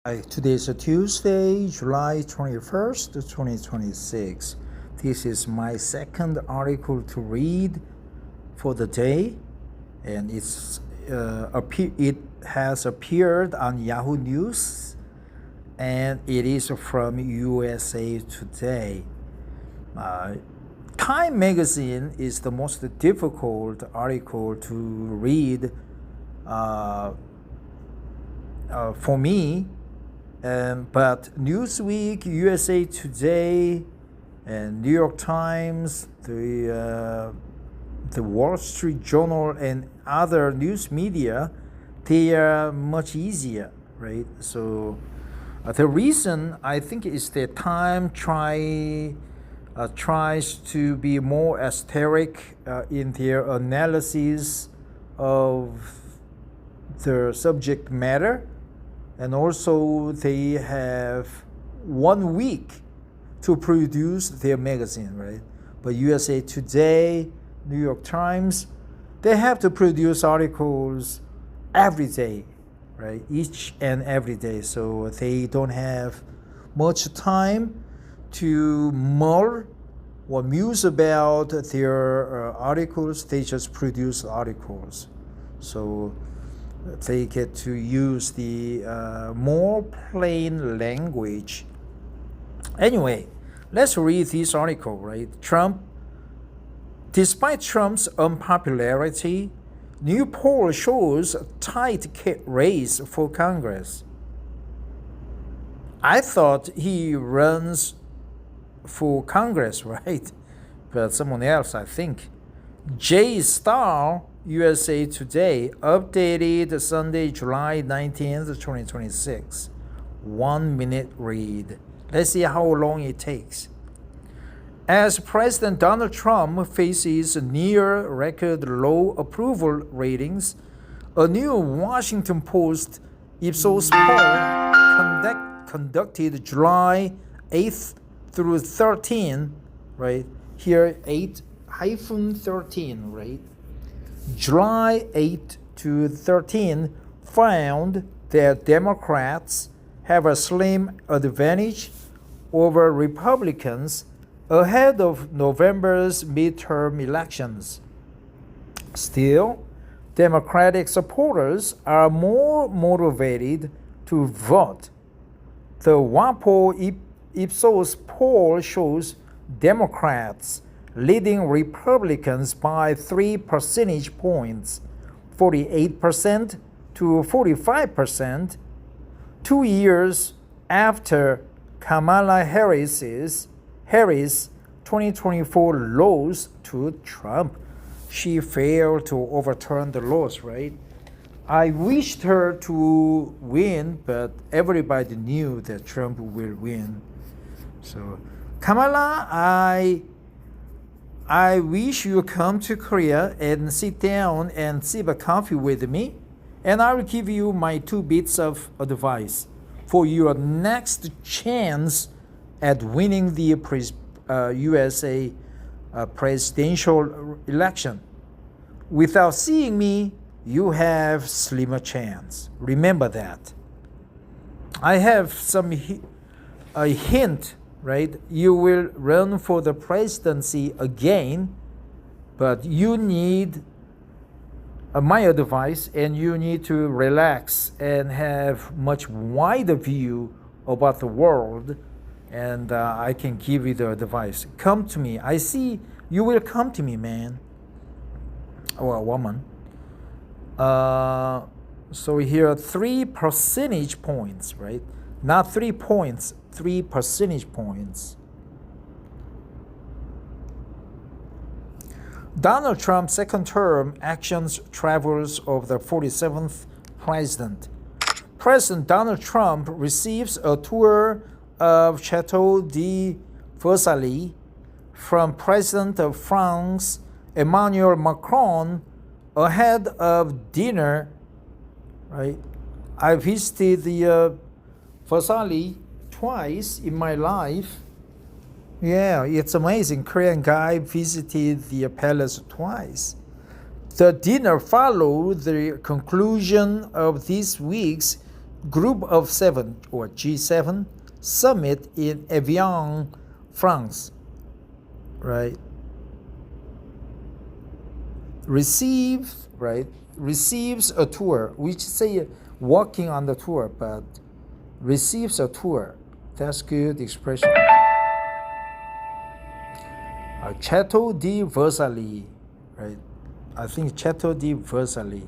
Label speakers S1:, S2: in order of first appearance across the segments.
S1: Hi, today is Tuesday, July 21st, 2026. This is my second article to read for the day, and it has appeared on Yahoo News, and it is from USA Today. Time magazine is the most difficult article to read for me. But Newsweek, USA Today, and New York Times, the Wall Street Journal, and other news media, they are much easier, right? So the reason I think is that Time tries to be more aesthetic in their analysis of the subject matter. And also they have 1 week to produce their magazine, right? But USA Today, New York Times, they have to produce articles every day, right? Each and every day. So they don't have much time to mull or muse about their articles. They just produce articles. So they get to use the more plain language. Anyway, let's read this article, right? Despite Trump's unpopularity, new poll shows a tight race for Congress. I thought he runs for Congress, right? But someone else, I think. Jay Starr, USA Today, updated Sunday, July 19th, 2026. 1 minute read. Let's see how long it takes. As President Donald Trump faces near record low approval ratings, a new Washington Post Ipsos poll conducted July 8th through 13, right? Here, 8-13, right? July 8 to 13 found that Democrats have a slim advantage over Republicans ahead of November's midterm elections. Still, Democratic supporters are more motivated to vote. The WAPO Ipsos poll shows Democrats leading Republicans by 3 percentage points, 48% to 45%, 2 years after Kamala Harris' 2024 loss to Trump. She failed to overturn the loss, right? I wished her to win, but everybody knew that Trump will win. So, Kamala, I wish you come to Korea and sit down and sip a coffee with me, and I will give you my 2 bits of advice for your next chance at winning the USA presidential election. Without seeing me, you have slimmer chance. Remember that. I have a hint, right? You will run for the presidency again, but you need my advice, and you need to relax and have much wider view about the world, and I can give you the advice. Come to me. I see you will come to me, man, or a woman. So here are 3 percentage points, right? Not 3 points, 3 percentage points. Donald Trump's second term actions travels of the 47th president. President Donald Trump receives a tour of Chateau de Versailles from President of France Emmanuel Macron ahead of dinner, right? I visited the Versailles twice in my life. Yeah, it's amazing. Korean guy visited the palace twice. The dinner followed the conclusion of this week's Group of Seven or G7 summit in Evian, France, right? Receives a tour. We say walking on the tour, but receives a tour. That's good expression. Chateau de Versailles, right? I think Chateau de Versailles.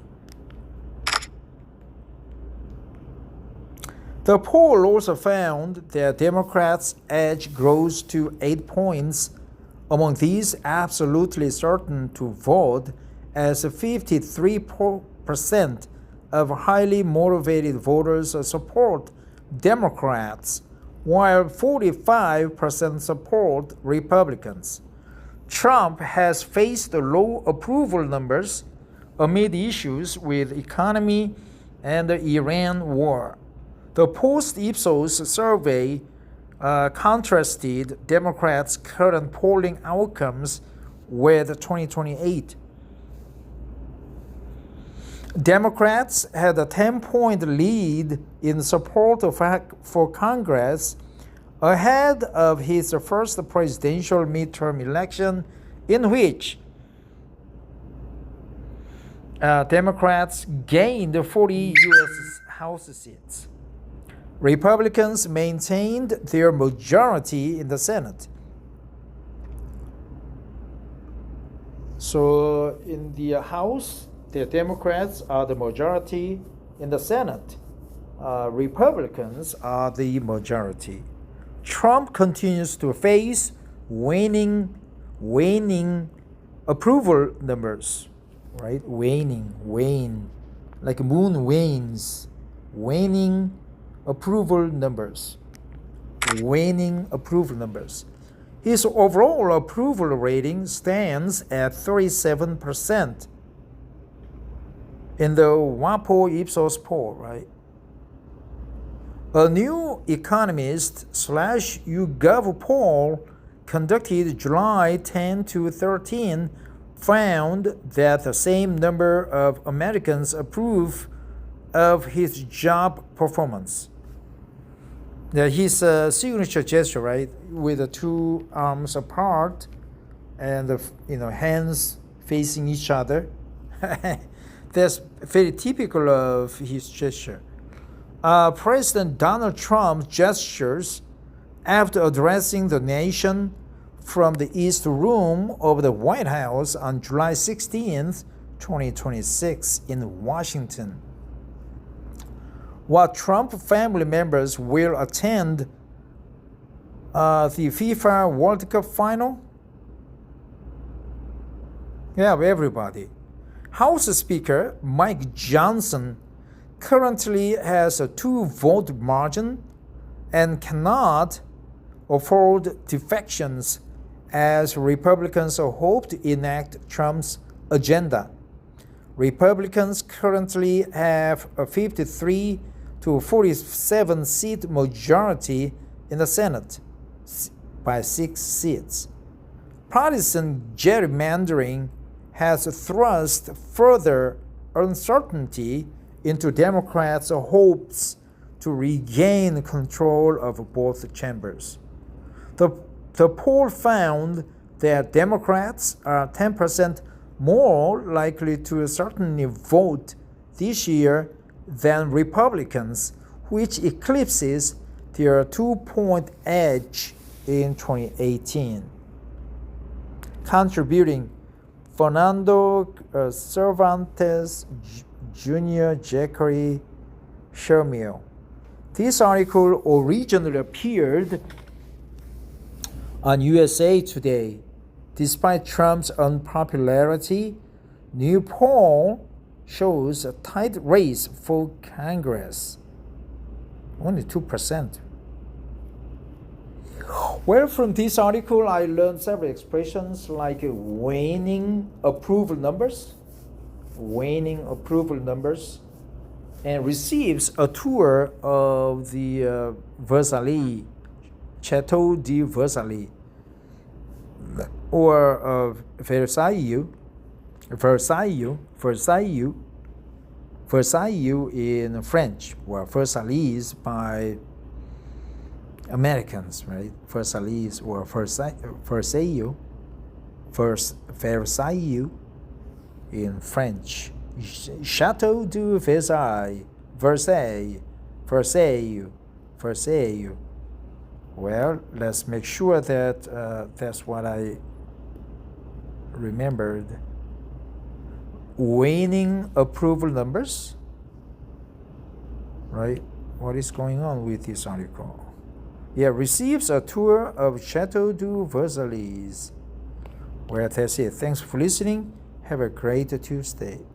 S1: The poll also found that Democrats' edge grows to 8 points among these absolutely certain to vote, as 53% of highly motivated voters support Democrats, while 45% support Republicans. Trump has faced low approval numbers amid issues with economy and the Iran war. The post-Ipsos survey contrasted Democrats' current polling outcomes with 2028. Democrats had a 10-point lead in support for Congress ahead of his first presidential midterm election, in which Democrats gained 40 U.S. House seats. Republicans maintained their majority in the Senate. So in the House, the Democrats are the majority. In the Senate, Republicans are the majority. Trump continues to face waning approval numbers, right? Wane, like moon wanes. Waning approval numbers. His overall approval rating stands at 37% in the WAPO Ipsos poll, right? A new Economist/YouGov poll conducted July 10 to 13 found that the same number of Americans approve of his job performance. His signature gesture, right, with the two arms apart and the hands facing each other. That's very typical of his gesture. President Donald Trump's gestures after addressing the nation from the East Room of the White House on July 16th, 2026 in Washington. While Trump family members will attend the FIFA World Cup final? Yeah, everybody. House Speaker Mike Johnson currently has a 2-vote margin and cannot afford defections as Republicans hope to enact Trump's agenda. Republicans currently have a 53 to 47 seat majority in the Senate by 6 seats. Partisan gerrymandering has thrust further uncertainty into Democrats' hopes to regain control of both chambers. The poll found that Democrats are 10% more likely to certainly vote this year than Republicans, which eclipses their 2-point edge in 2018. Contributing Fernando Cervantes Jr. Jackery Shermill. This article originally appeared on USA Today. Despite Trump's unpopularity, new poll shows a tight race for Congress. Only 2%. Well, from this article, I learned several expressions like waning approval numbers, and receives a tour of the Versailles, Chateau de Versailles, or Versailles, Versailles in French, or Versailles by Americans, right? Versailles or Versailles in French. Chateau de Versailles, Versailles. Well, let's make sure that that's what I remembered. Waning approval numbers, right? What is going on with this article? Yeah, receives a tour of Chateau de Versailles. Well, that's it. Thanks for listening. Have a great Tuesday.